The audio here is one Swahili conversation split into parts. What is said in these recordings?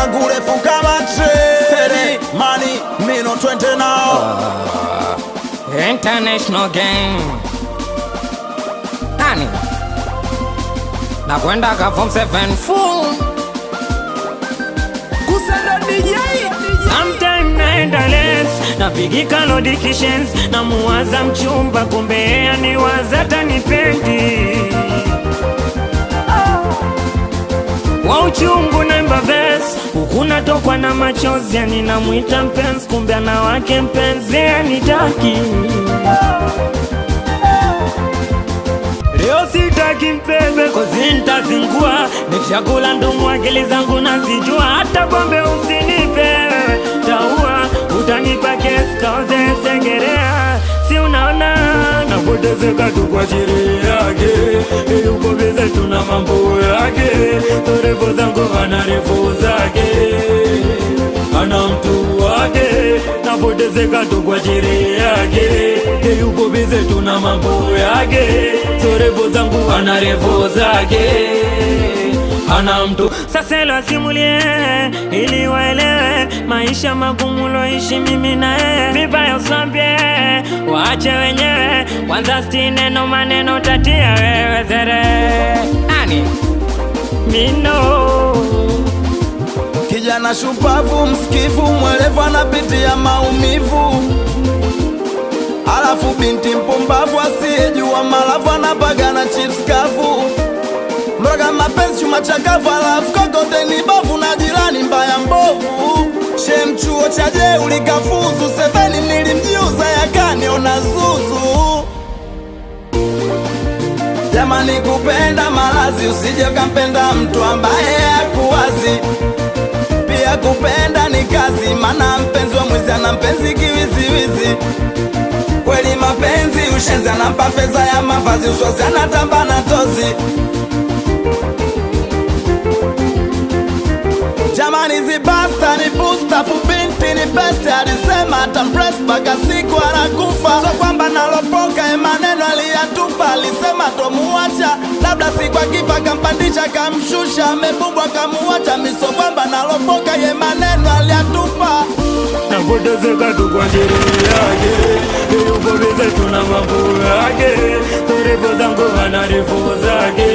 langu refu kama treni. Money, mino twende nao. International gang. Nani? Na kwenda ka form 7 full. Kusenda DJ. Sometime naenda less, napigika notifications, na muwaza mchumba kumbe aniwaza tanipendi. Kwa uchungu naimba verse, huku natokwa na machozi, yani namuita mpenzi kumbe ana wake mpenzi anitaki. Leo sitaki mpembe kozi nitazingua, nikishakula ndumu akili zangu nazijua, hata pombe usinipe taua, utanipa kesi kauze sengerea. Si unaona napotezeka tu kwa ajili yake, yuko bize tuna mambo yake, torefu zangu ana refu zake, ana mtu wake. Napotezeka tu kwa ajili yake, yuko bize tuna mambo yake, torefu zangu ana refu zake, ana mtu. Sasa elo asimulie ili waelewe maisha magumu loishi mimi na yeye. Vibaya usambie waache wenyewe, kwanza sti neno maneno tatia wewe zere. Nani? Mino Kijana shupavu msikivu mwelevu anapitia maumivu, alafu binti mpumbavu asiyejua malavu anapaga na chips kavu. Mroga mapenzi chuma chakavu, alafu kokote ni bavu na jirani mbaya mbovu. Shem chuo cha jeuli kafuzu, seveni nilimjiuza yakaniona zuzu. Jamani kupenda malazi, usije ukampenda mtu ambaye hakuwazi. Pia kupenda ni kazi, mana mpenzi wa mwizi ana mpenzi kiwiziwizi. Kweli mapenzi ushenzi, anampa fedha ya mavazi, uswazi anatamba na tozi. Jamani zibasta ni booster, fubinti ni best, alisema atampress baka siku anakufa. So kwamba nalopoka maneno aliyatupa, alisema tomuacha, labda siku akifa kampandisha kamshusha, amebubwa kamuacha. Miso kwamba nalopoka maneno aliyatupa. napotezeka tu kwa ajili yake, yuko bize tuna mambo yake, torefu zangu ana refu zake,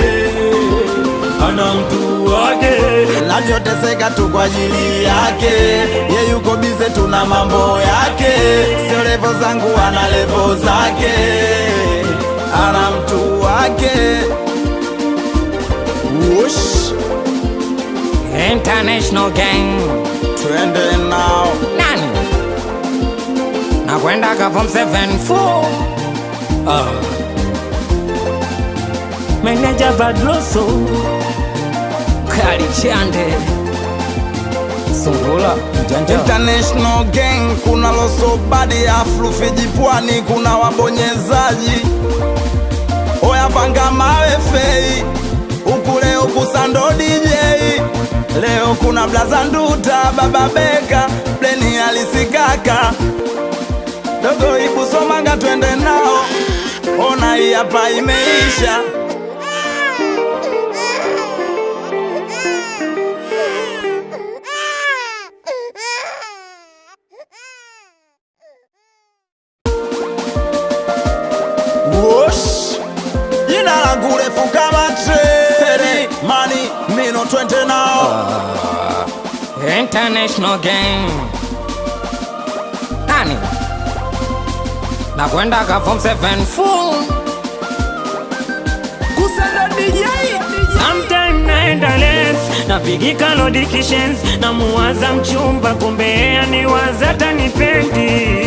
ana mtu wake. Navyoteseka tu kwa ajili yake, ye yuko bize tuna mambo yake, sio levo zangu ana levo zake, ana mtu wake. Whoosh. International gang. Twende nao. Nani? Na kwenda ka form 7 full. Manager Badroso Kali Chande Sungula Janja. International gang, kuna loso badi aflu Fiji pwani, kuna wabonyezaji. Oya panga mawe fei, ukule ukusando DJ. Leo kuna blaza nduta, baba beka, pleni alisikaka. Dogo ikusomanga twende nao, ona hii hapa imeisha. Whoosh. Jina langu refu kama treni. Money, mino twende nao. International gang. Nani? Na kwenda ka form 7 full. Kusenda DJ. Sometime naenda less, napigika notifications, na muwaza mchumba kumbe aniwaza tanipendi.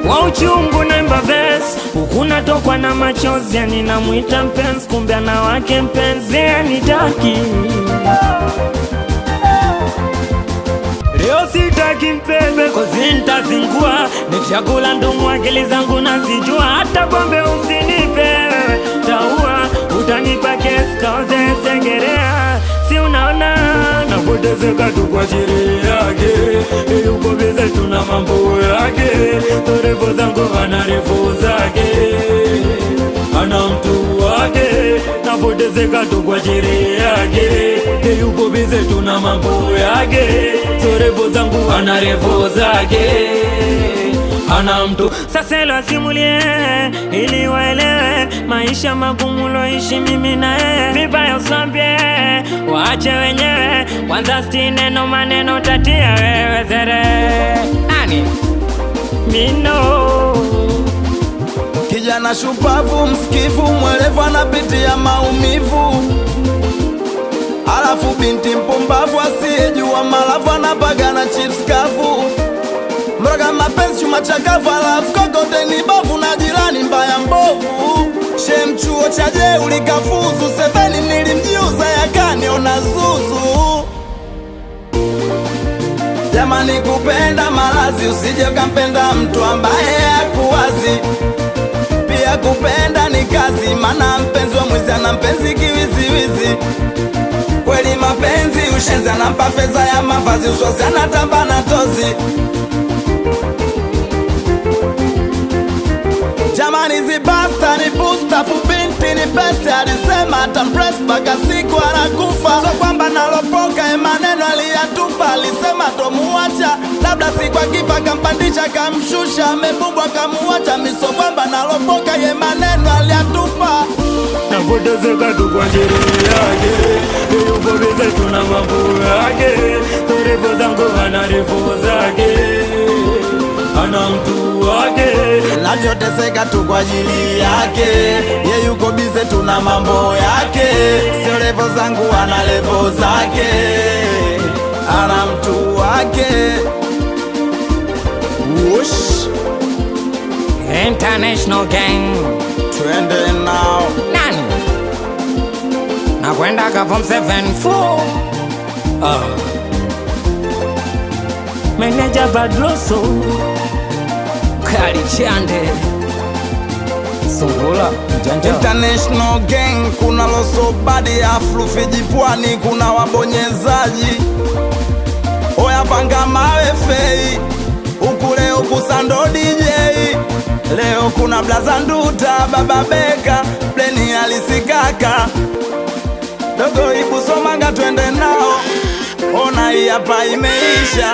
Kwa uchungu naimba verse, huku natokwa na machozi, yani namuita mpenzi kumbe ana wake mpenzi anitaki. Leo sitaki mpembe kozi nitazingua, nikishakula ndumu akili zangu nazijua, hata pombe usinipe taua, utanipa kesi kauze sengerea. Si unaona napotezeka tu kwa ajili yake, yuko bize tuna mambo yake, torefu zangu ana refu zake, ana mtu wake. Navyoteseka tu kwa ajili yake, yuko bize tuna mambo yake, so revo zangu ana revo zake, ana mtu. Sasa ilo asimulie ili waelewe maisha magumu loishi mimi na yeye. Vibaya usambie waache wenyewe, kwanza sti neno maneno tatia wewe zere nani mino. Kijana shupavu msikivu mwelevu anapitia maumivu, alafu binti mpumbavu asiyejua malavu anapagana chips kavu. Mroga mapenzi chuma chakavu, alafu kokote ni bovu na jirani mbaya mbovu. Shem chuo cha jeuli kafuzu, seveni nilimjiuza yakaniona zuzu. Jamani kupenda malazi, usije ukampenda mtu ambaye hakuwazi. Pia kupenda ni kazi, mana mpenzi wa mwizi ana mpenzi kiwiziwizi. Kweli mapenzi ushenzi, anampa fedha ya mavazi, uswazi anatamba na tozi. Jamani zibasta ni booster, fubinti ni best. Alisema atampress mpaka siku anakufa. So kwamba nalopoka maneno aliyatupa, alisema tomuacha, labda siku akifa kampandisha kamshusha. Amebumbwa kamuacha, miso kwamba nalopoka maneno aliyatupa. Navyoteseka tu kwa ajili yake, yuko bize tuna mambo yake, so revo zangu ana revo zake, ana mtu wake. Navyoteseka tu kwa ajili yake, ye yuko bize tuna mambo yake, sio levo zangu ana levo zake, ana mtu wake. Whoosh. International gang, Twende now. nani nakwenda ka form 7-4 Meneja Badloso Kali Chande Sungula Mjanja. International gang, kuna Loso Badi Aflu Fiji Pwani, kuna wabonyezaji oya panga mawe fei huku, leo kusando DJ, leo kuna Blaza Nduta Baba Beka Pleni alisikaka dogo Ibu Somanga, twende nao, ona hii hapa imeisha.